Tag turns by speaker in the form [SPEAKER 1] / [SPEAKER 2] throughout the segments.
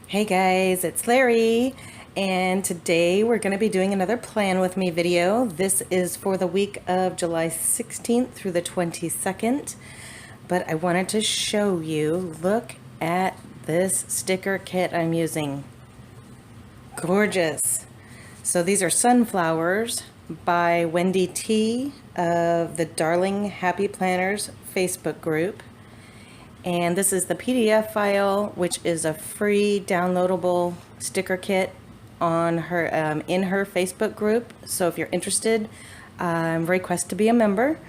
[SPEAKER 1] Hey guys, it's Larri, and today we're going to be doing another Plan With Me video. This is for the week of July 16th through the 22nd, but I wanted to show you, look at this sticker kit I'm using. Gorgeous. So these are sunflowers by Wendy T of the Darling Happy Planners Facebook group. And this is the PDF file, which is a free downloadable sticker kit on her in her Facebook group. So if you're interested, request to be a member.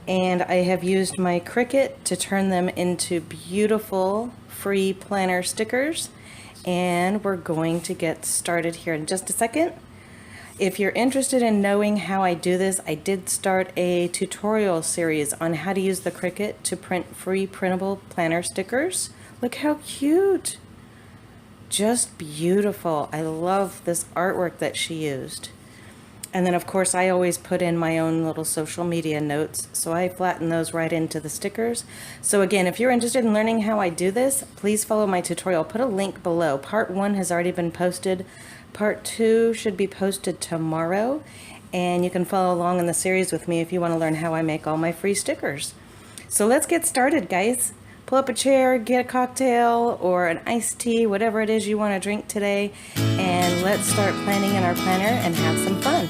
[SPEAKER 1] And I have used my Cricut to turn them into beautiful free planner stickers. And we're going to get started here in just a second. If you're interested in knowing how I do this, I did start a tutorial series on how to use the Cricut to print free printable planner stickers. Look how cute! Just beautiful. I love this artwork that she used. And then of course I always put in my own little social media notes, so I flatten those right into the stickers. So again, if you're interested in learning how I do this, please follow my tutorial. I'll put a link below. Part 1 has already been posted. Part 2 should be posted tomorrow, and you can follow along in the series with me if you want to learn how I make all my free stickers. So let's get started, guys. Pull up a chair, get a cocktail or an iced tea, whatever it is you want to drink today, and let's start planning in our planner and have some fun.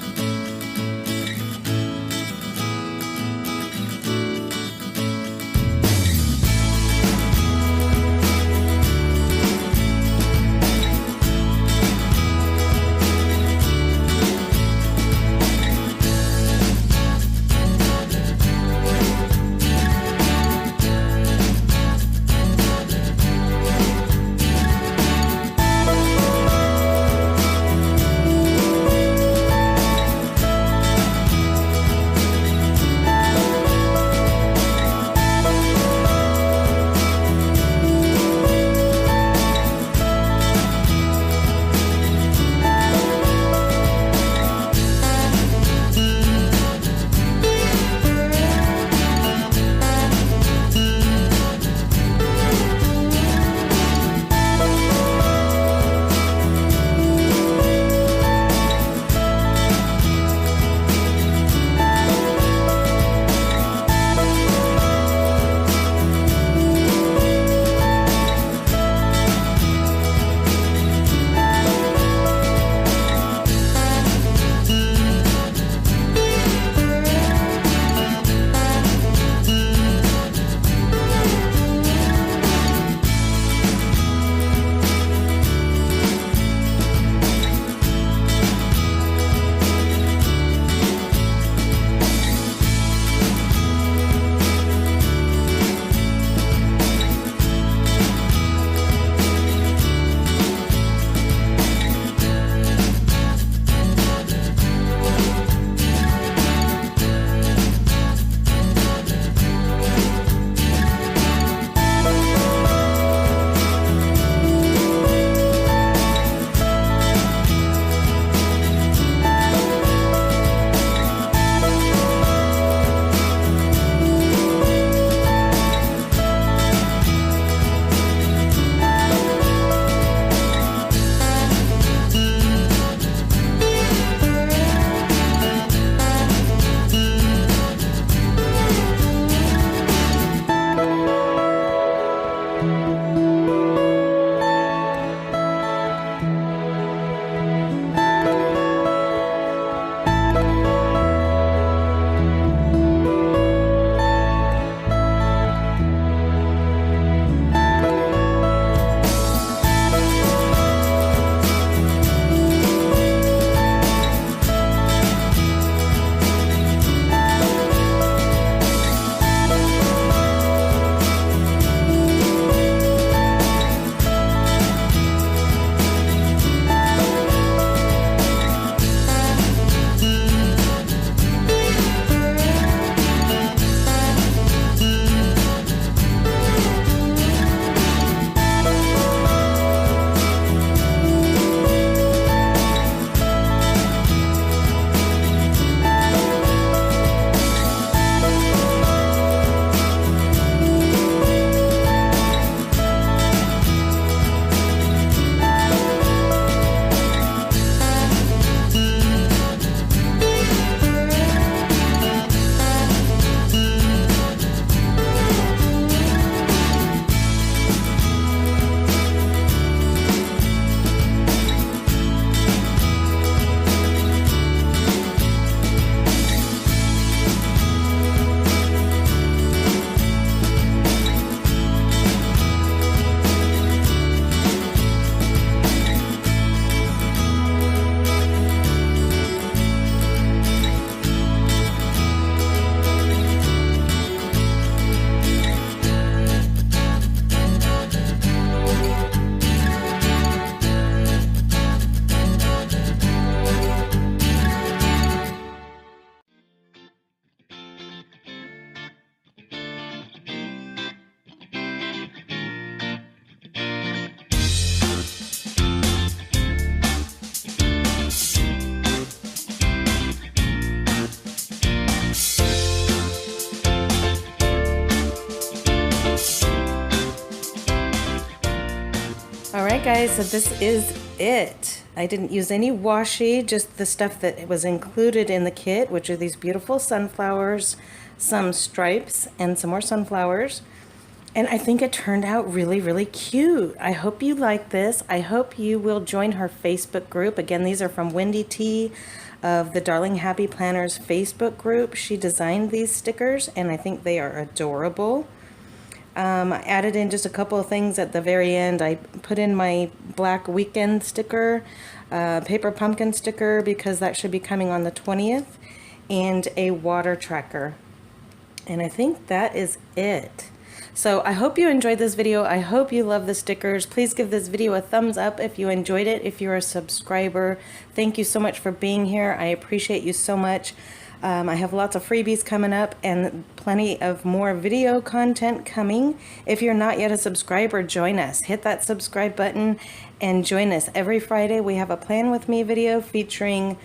[SPEAKER 1] All right, guys, so this is it. I didn't use any washi, just the stuff that was included in the kit, which are these beautiful sunflowers, some stripes, and some more sunflowers. And I think it turned out really, really cute. I hope you like this. I hope you will join her Facebook group. Again, these are from Wendy T of the Darling Happy Planners Facebook group. She designed these stickers, and I think they are adorable. I added in just a couple of things at the very end. I put in my Black Weekend sticker, paper pumpkin sticker, because that should be coming on the 20th, and a water tracker. And I think that is it. So I hope you enjoyed this video. I hope you love the stickers. Please give this video a thumbs up if you enjoyed it. If you're a subscriber, thank you so much for being here. I appreciate you so much. I have lots of freebies coming up and plenty of more video content coming. If you're not yet a subscriber, join us. Hit that subscribe button and join us. Every Friday we have a Plan With Me video featuring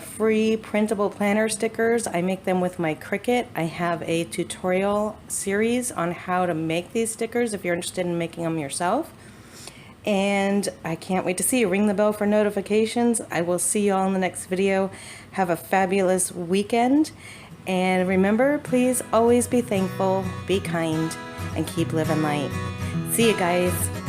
[SPEAKER 1] free printable planner stickers. I make them with my Cricut. I have a tutorial series on how to make these stickers if you're interested in making them yourself. And I can't wait to see you. Ring the bell for notifications. I will see you all in the next video. Have a fabulous weekend. And remember, please always be thankful, be kind, and keep living light. See you guys.